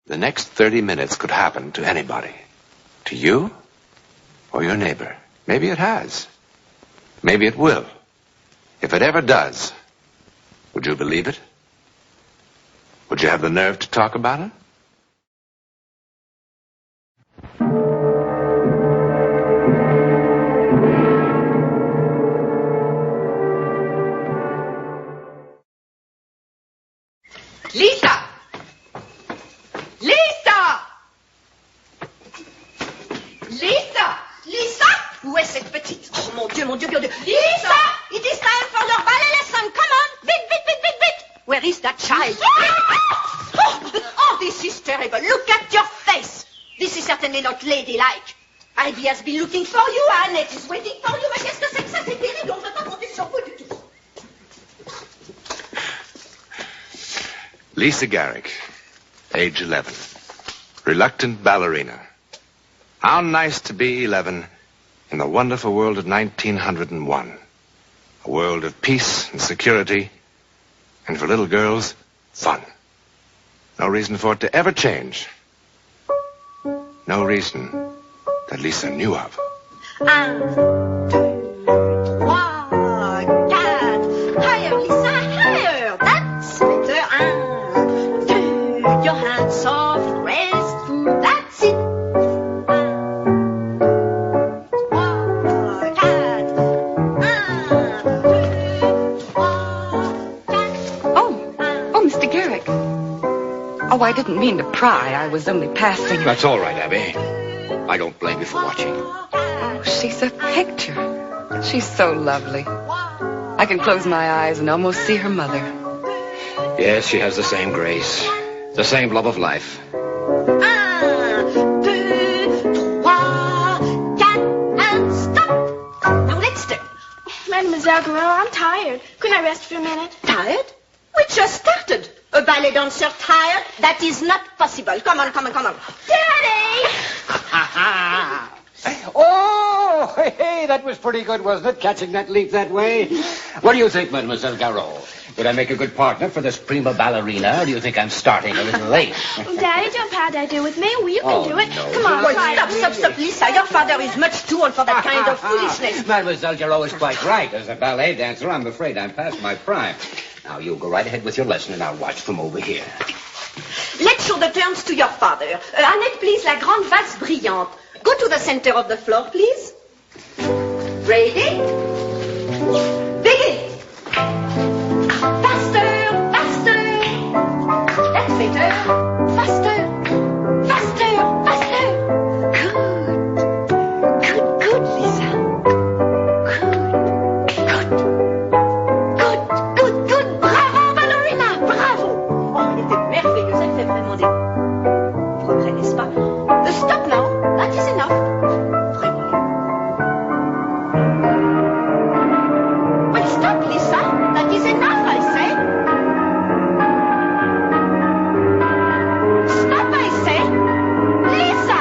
The next 30 minutes could happen to anybody. To you or your neighbor. Maybe it has. Maybe it will. If it ever does, would you believe it? Would you have the nerve to talk about it? Lisa! Lisa! Lisa! Lisa! Où est cette petite? Oh, mon Dieu, mon Dieu, mon Dieu. Lisa! It is time for your ballet lesson. Come on. Vite, vite, vite, vite, vite. Where is that child? Oh, this is terrible. Look at your face. This is certainly not ladylike. Ivy has been looking for you. Annette is waiting for you. Mais qu'est-ce que c'est que ça? C'est terrible. On ne peut pas compter sur vous du tout. Lisa Garrick, age 11. Reluctant ballerina. How nice to be 11 in the wonderful world of 1901. A world of peace and security, and for little girls, fun. No reason for it to ever change. No reason that Lisa knew of. 1, 2, 3, 4. Higher, Lisa, higher. That's better. 1, 2. Your hands soft, restful. That's it. 1, 2, 3, 4. Oh, Mr. Garrick. Oh, I didn't mean to pry. I was only passing. That's all right, Abby. I don't blame you for watching. Oh, she's a picture. She's so lovely. I can close my eyes and almost see her mother. Yes, she has the same grace, the same love of life. 1, 2, 3, 4, and stop. Now let's turn. Mademoiselle Guerrero, I'm tired. Couldn't I rest for a minute? Tired? We just started. A ballet dancer tired? That is not possible. Come on, come on, come on. Daddy! Oh, hey, that was pretty good, wasn't it? Catching that leap that way. What do you think, Mademoiselle Garot? Would I make a good partner for this prima ballerina, or do you think I'm starting a little late? Daddy, don't pat that do with me. Well, you can do it. no. Come on, Well, try it. stop, Lisa. Your father is much too old for that kind of foolishness. Mademoiselle Garot is quite right. As a ballet dancer, I'm afraid I'm past my prime. Now, you go right ahead with your lesson, and I'll watch from over here. Let's show the turns to your father. Annette, please, la grande valse brillante. Go to the center of the floor, please. Ready? Begin. Faster, faster. That's better. Faster, faster, faster. Good, Lisa. Good. Bravo, ballerina, bravo. Oh, elle était merveilleuse. Elle fait vraiment des progrès, n'est-ce pas? Stop now. That is enough. Vraiment. Well, stop, Lisa. That is enough, I say. Stop, I say. Lisa!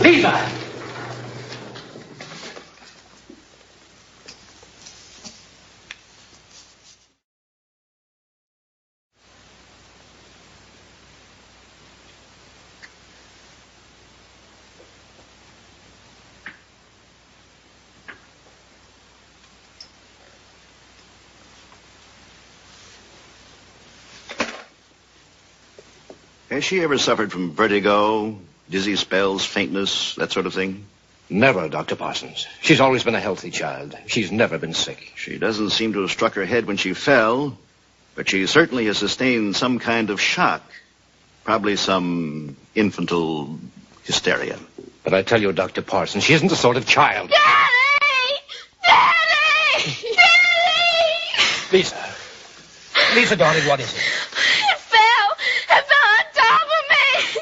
Lisa! Has she ever suffered from vertigo, dizzy spells, faintness, that sort of thing? Never, Dr. Parsons. She's always been a healthy child. She's never been sick. She doesn't seem to have struck her head when she fell, but she certainly has sustained some kind of shock. Probably some infantile hysteria. But I tell you, Dr. Parsons, she isn't the sort of child. Daddy! Daddy! Daddy! Lisa, darling, what is it? It fell on top of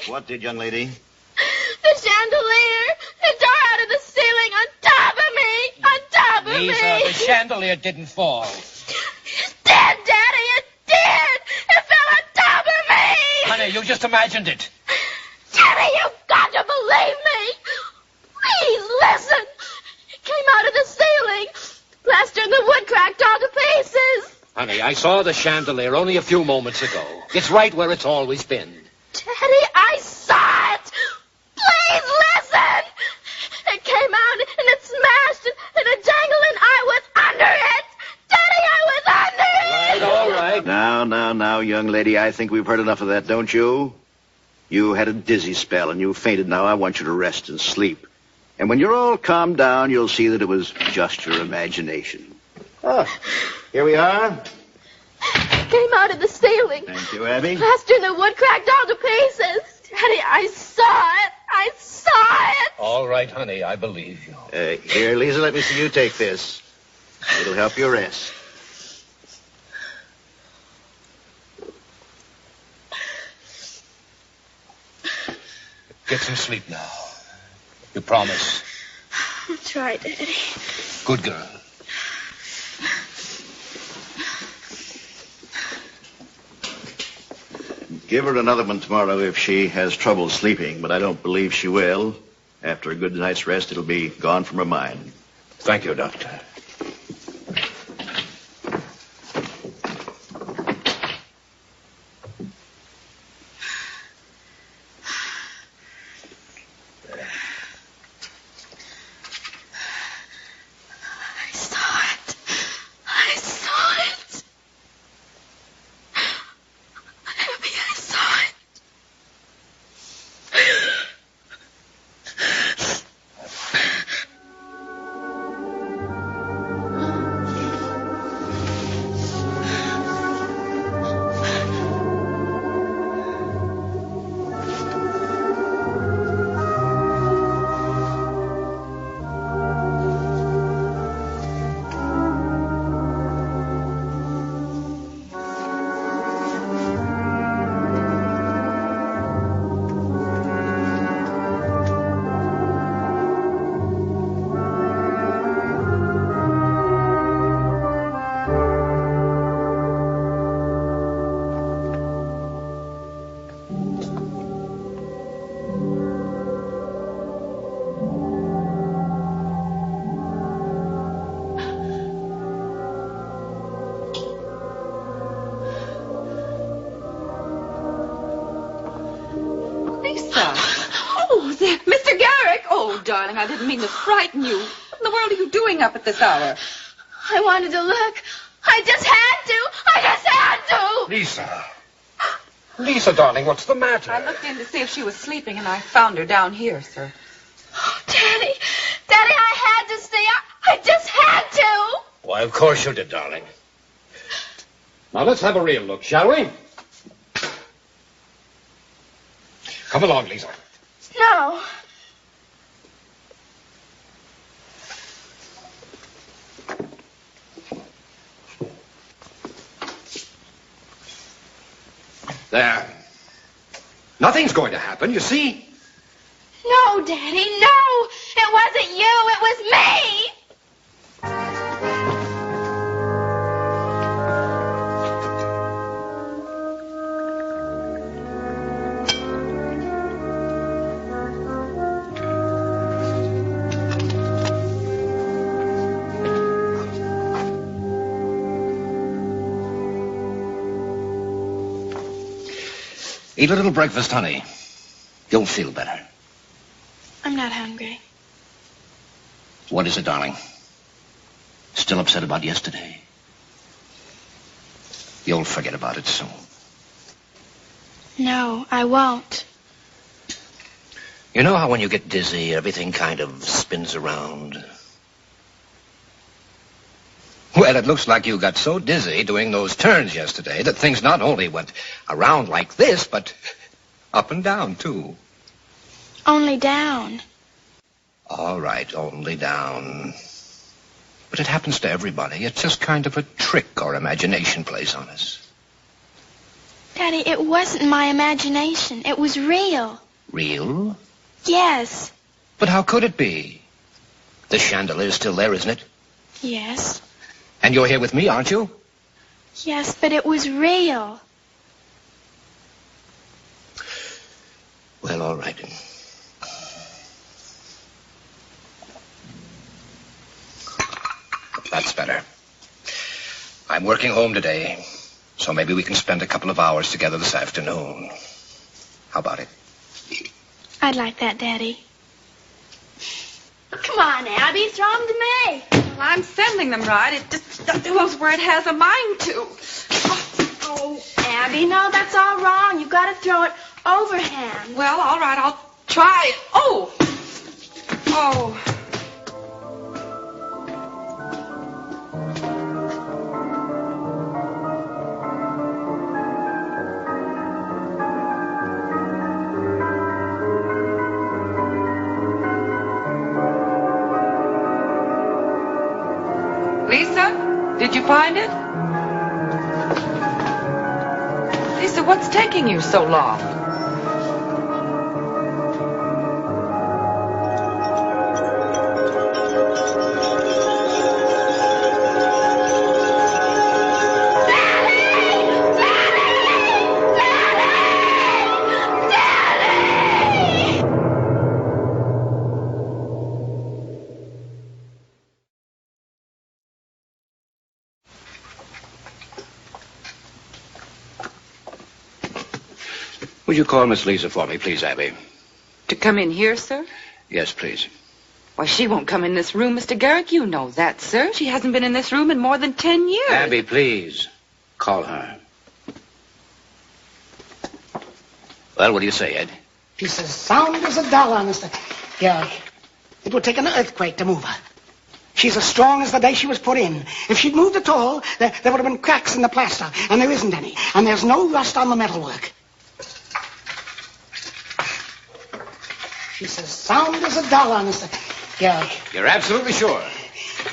me. What did, young lady? The chandelier. It tore out of the ceiling on top of me. On top of Lisa, me. the chandelier didn't fall. It did, Daddy. It did. It fell on top of me. Honey, you just imagined it. Daddy, you've got to believe me. Please listen. It came out of the ceiling. Plaster in the wood cracked all to pieces. Honey, I saw the chandelier only a few moments ago. It's right where it's always been. Daddy, I saw it. Please listen. It came out and it smashed and it jangled and I was under it. Daddy, I was under it. All right. Now, young lady, I think we've heard enough of that, don't you? You had a dizzy spell and you fainted. Now I want you to rest and sleep. And when you're all calmed down, you'll see that it was just your imagination. Oh, here we are. It came out of the ceiling. Thank you, Abby. Plaster in the wood cracked all to pieces. Daddy, I saw it. I saw it. All right, honey, I believe you. Here, Lisa, let me see you take this. It'll help you rest. Get some sleep now. You promise? I'll try, Daddy. Good girl. Give her another one tomorrow if she has trouble sleeping, but I don't believe she will. After a good night's rest, it'll be gone from her mind. Thank you, Doctor. Mr. Garrick! Oh, darling, I didn't mean to frighten you. What in the world are you doing up at this hour? I wanted to look. I just had to. Lisa. Lisa, darling, what's the matter? I looked in to see if she was sleeping, and I found her down here, sir. Oh, Daddy, I had to see. I just had to. Why, of course you did, darling. Now, let's have a real look, shall we? Come along, Lisa. No. There. Nothing's going to happen, you see. No, Daddy, no. It wasn't you. It was me. Eat a little breakfast, honey. You'll feel better. I'm not hungry. What is it, darling? Still upset about yesterday? You'll forget about it soon. No, I won't. You know how when you get dizzy, everything kind of spins around? Well, it looks like you got so dizzy doing those turns yesterday that things not only went around like this, but up and down, too. Only down. All right, only down. But it happens to everybody. It's just kind of a trick our imagination plays on us. Daddy, Daddy, it wasn't my imagination. It was real. Real? Yes. But how could it be? The chandelier's still there, isn't it? Yes. And you're here with me, aren't you? Yes, but it was real. Well, all right. That's better. I'm working home today, so maybe we can spend a couple of hours together this afternoon. How about it? I'd like that, Daddy. Come on, Abby, throw them to me. Well, I'm sending them right. It just goes where it has a mind to. Oh, Abby, no, that's all wrong. You've got to throw it overhand. Well, all right, I'll try it. Oh! Oh. Lisa, did you find it? Lisa, what's taking you so long? Would you call Miss Lisa for me, please, Abby? To come in here, sir? Yes, please. Why, she won't come in this room, Mr. Garrick. You know that, sir. She hasn't been in this room in more than 10 years. Abby, please. Call her. Well, what do you say, Ed? She's as sound as a dollar, Mr. Garrick. It would take an earthquake to move her. She's as strong as the day she was put in. If she'd moved at all, there would have been cracks in the plaster, and there isn't any. And there's no rust on the metalwork. She's as sound as a dollar, Mr. Garrick. You're absolutely sure?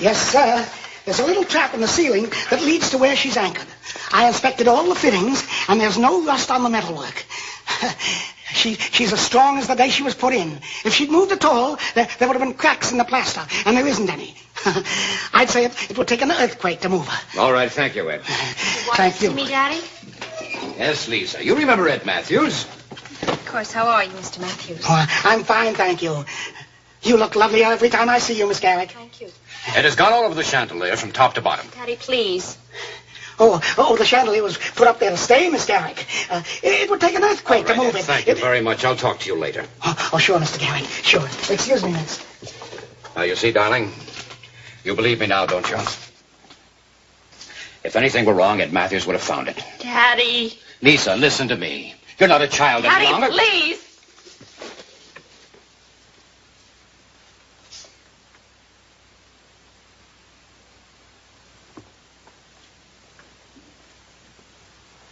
Yes, sir. There's a little trap in the ceiling that leads to where she's anchored. I inspected all the fittings, and there's no rust on the metalwork. She's as strong as the day she was put in. If she'd moved at all, there would have been cracks in the plaster, and there isn't any. I'd say it would take an earthquake to move her. All right, thank you, Ed. Thank you. See me, Daddy? Yes, Lisa. You remember Ed Matthews? Of course. How are you, Mr. Matthews? Oh, I'm fine, thank you. You look lovely every time I see you, Miss Garrick. Thank you. Ed has gone all over the chandelier from top to bottom. Daddy, please. Oh, the chandelier was put up there to stay, Miss Garrick. It would take an earthquake to move it. Thank you very much. I'll talk to you later. Oh, sure, Mr. Garrick. Sure. Excuse me, miss. Now, you see, darling, you believe me now, don't you? If anything were wrong, Ed Matthews would have found it. Daddy. Lisa, listen to me. You're not a child any longer. Daddy, please.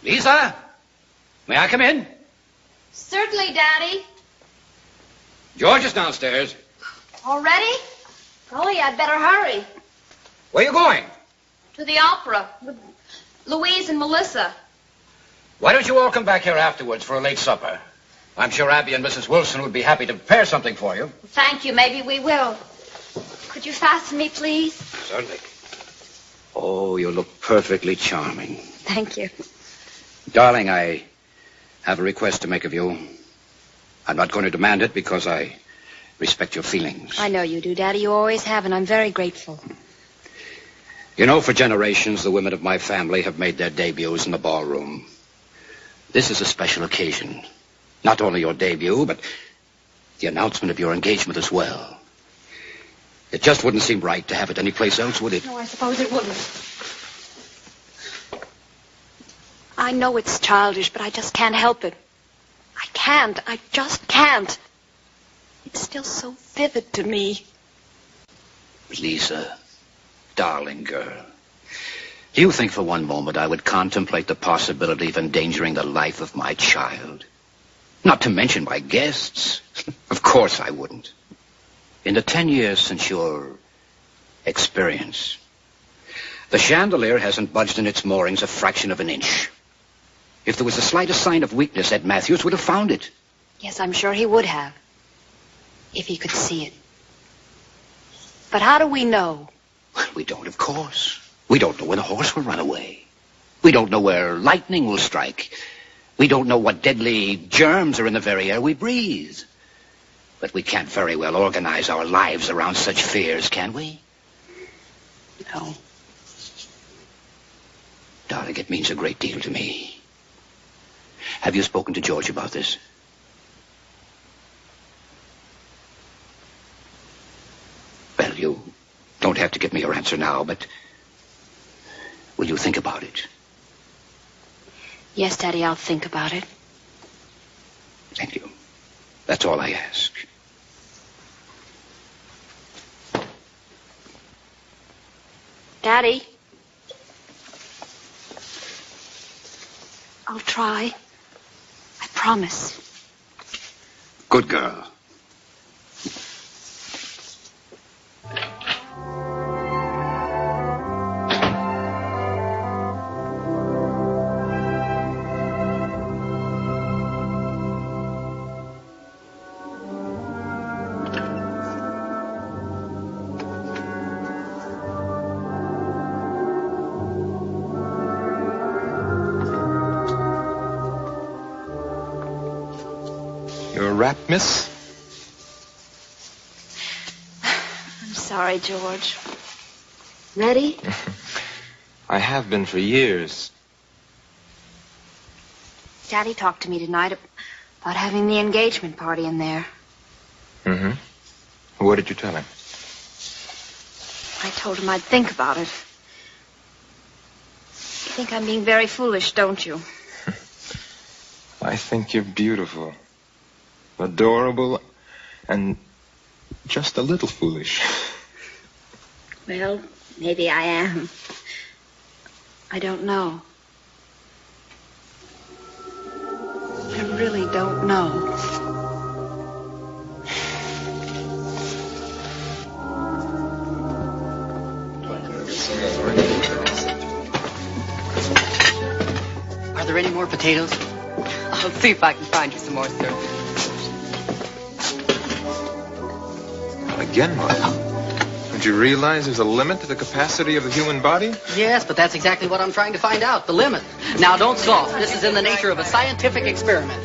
Lisa, may I come in? Certainly, Daddy. George is downstairs. Already? Golly, I'd better hurry. Where are you going? To the opera with Louise and Melissa. Why don't you all come back here afterwards for a late supper? I'm sure Abby and Mrs. Wilson would be happy to prepare something for you. Thank you. Maybe we will. Could you fasten me, please? Certainly. Oh, you look perfectly charming. Thank you. Darling, I have a request to make of you. I'm not going to demand it because I respect your feelings. I know you do, Daddy. You always have, and I'm very grateful. You know, for generations, the women of my family have made their debuts in the ballroom. This is a special occasion. Not only your debut, but the announcement of your engagement as well. It just wouldn't seem right to have it anyplace else, would it? No, I suppose it wouldn't. I know it's childish, but I just can't help it. I can't. I just can't. It's still so vivid to me. Lisa, darling girl, do you think for one moment I would contemplate the possibility of endangering the life of my child? Not to mention my guests. Of course I wouldn't. In the 10 years since your experience, the chandelier hasn't budged in its moorings a fraction of an inch. If there was the slightest sign of weakness, Ed Matthews would have found it. Yes, I'm sure he would have. If he could see it. But how do we know? Well, we don't, of course. We don't know when a horse will run away. We don't know where lightning will strike. We don't know what deadly germs are in the very air we breathe. But we can't very well organize our lives around such fears, can we? No. Darling, it means a great deal to me. Have you spoken to George about this? Well, you don't have to give me your answer now, but will you think about it? Yes, Daddy, I'll think about it. Thank you. That's all I ask. Daddy? I'll try. I promise. Good girl. Your wrap, miss? I'm sorry, George. Ready? I have been for years. Daddy talked to me tonight about having the engagement party in there. Mm-hmm. What did you tell him? I told him I'd think about it. You think I'm being very foolish, don't you? I think you're beautiful, adorable, and just a little foolish. Well, maybe I am. I don't know. I really don't know. Are there any more potatoes? I'll see if I can find you some more, sir. Again, Mark. Don't you realize there's a limit to the capacity of the human body? Yes, but that's exactly what I'm trying to find out, the limit. Now, don't scoff. This is in the nature of a scientific experiment.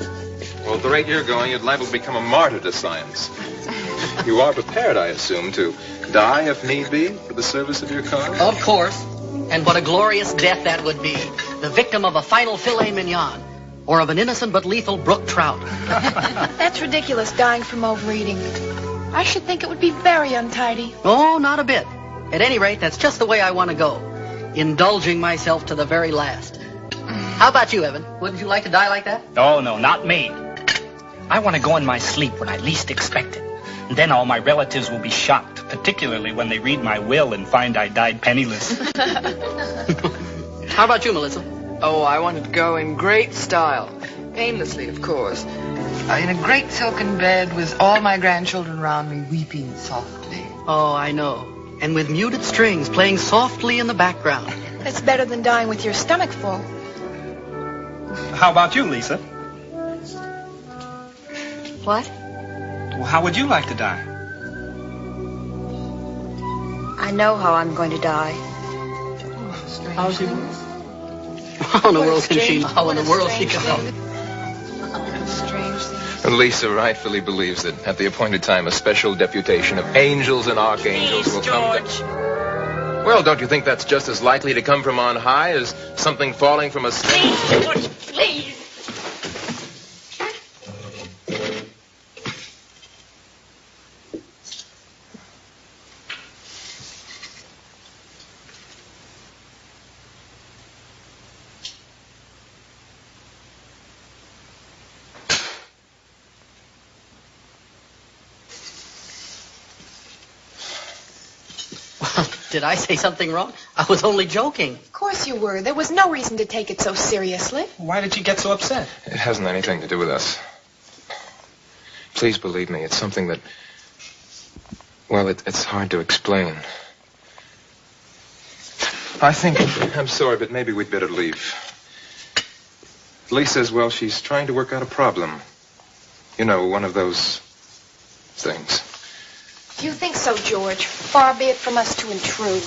Well, at the rate you're going, you'd liable to become a martyr to science. You are prepared, I assume, to die if need be for the service of your cause? Of course. And what a glorious death that would be. The victim of a final filet mignon. Or of an innocent but lethal brook trout. That's ridiculous, dying from overeating. I should think it would be very untidy. Oh, not a bit. At any rate, that's just the way I want to go. Indulging myself to the very last. How about you, Evan? Wouldn't you like to die like that? Oh, no, not me. I want to go in my sleep when I least expect it. And then all my relatives will be shocked, particularly when they read my will and find I died penniless. How about you, Melissa? Oh, I wanted to go in great style. Painlessly, of course. In a great silken bed with all my grandchildren round me weeping softly. Oh, I know. And with muted strings playing softly in the background. That's better than dying with your stomach full. How about you, Lisa? What? Well, how would you like to die? I know how I'm going to die. How's he? How in the world can she? How in the world she go? And Lisa rightfully believes that at the appointed time, a special deputation of angels and archangels will come. Well, don't you think that's just as likely to come from on high as something falling from a sky? Please, George, please. Did I say something wrong? I was only joking. Of course you were. There was no reason to take it so seriously. Why did you get so upset? It hasn't anything to do with us. Please believe me, it's something that, well, it's hard to explain. I'm sorry, but maybe we'd better leave. Lisa's, well, she's trying to work out a problem. You know, one of those things. You think so, George? Far be it from us to intrude.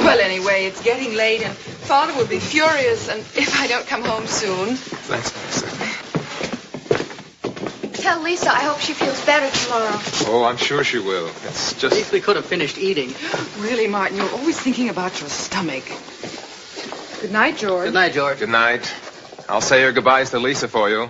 Well, anyway, it's getting late, and Father will be furious and if I don't come home soon. Thanks, Lisa. Tell Lisa I hope she feels better tomorrow. Oh, I'm sure she will. It's At just... least we could have finished eating. Really, Martin, you're always thinking about your stomach. Good night, George. Good night, George. Good night. I'll say your goodbyes to Lisa for you.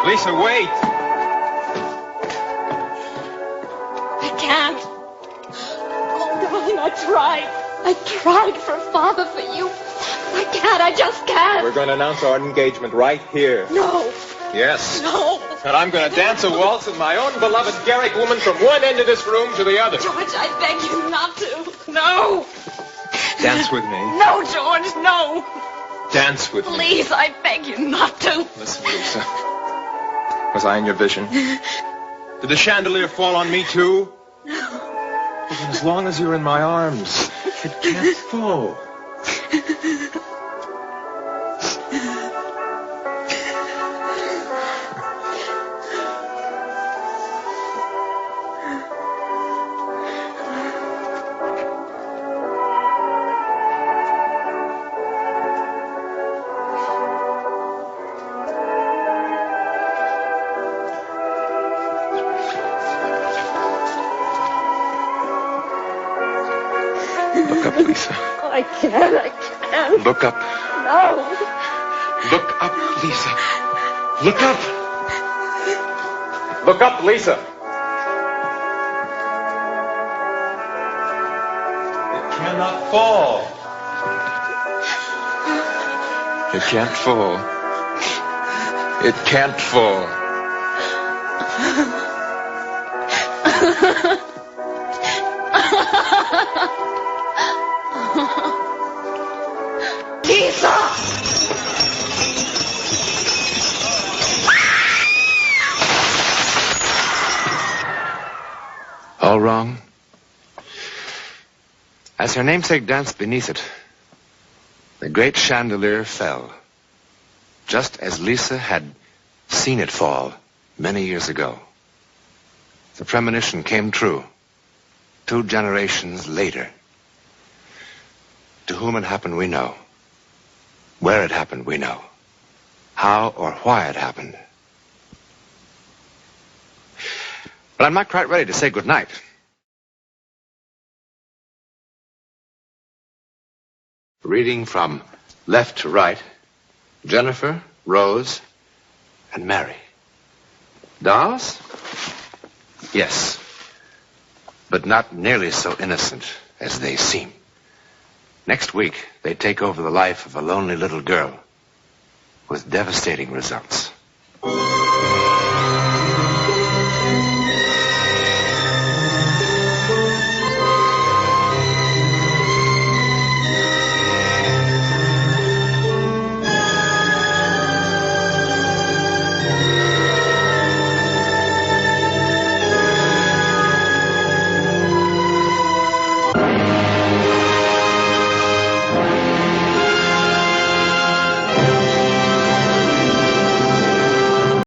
Lisa, wait! I can't. Oh, darling, I tried. I tried for Father, for you. I can't. I just can't. We're going to announce our engagement right here. No. Yes. No. And I'm going to dance a waltz with my own beloved Garrick woman from one end of this room to the other. George, I beg you not to. No. Dance with me. No, George, no. Dance with me. Please, I beg you not to. Listen, Lisa. Was I in your vision? Did the chandelier fall on me, too? No. Well, then as long as you're in my arms, it can't fall. Look up, Lisa. I can't. Look up. No. Look up, Lisa. Look up. Look up, Lisa. It cannot fall. It can't fall. It can't fall. Lisa! All wrong. As her namesake danced beneath it, the great chandelier fell, just as Lisa had seen it fall many years ago. The premonition came true 2 generations later. To whom it happened, we know. Where it happened, we know. How or why it happened. But I'm not quite ready to say goodnight. Reading from left to right, Jennifer, Rose, and Mary. Dolls? Yes. But not nearly so innocent as they seem. Next week, they take over the life of a lonely little girl with devastating results.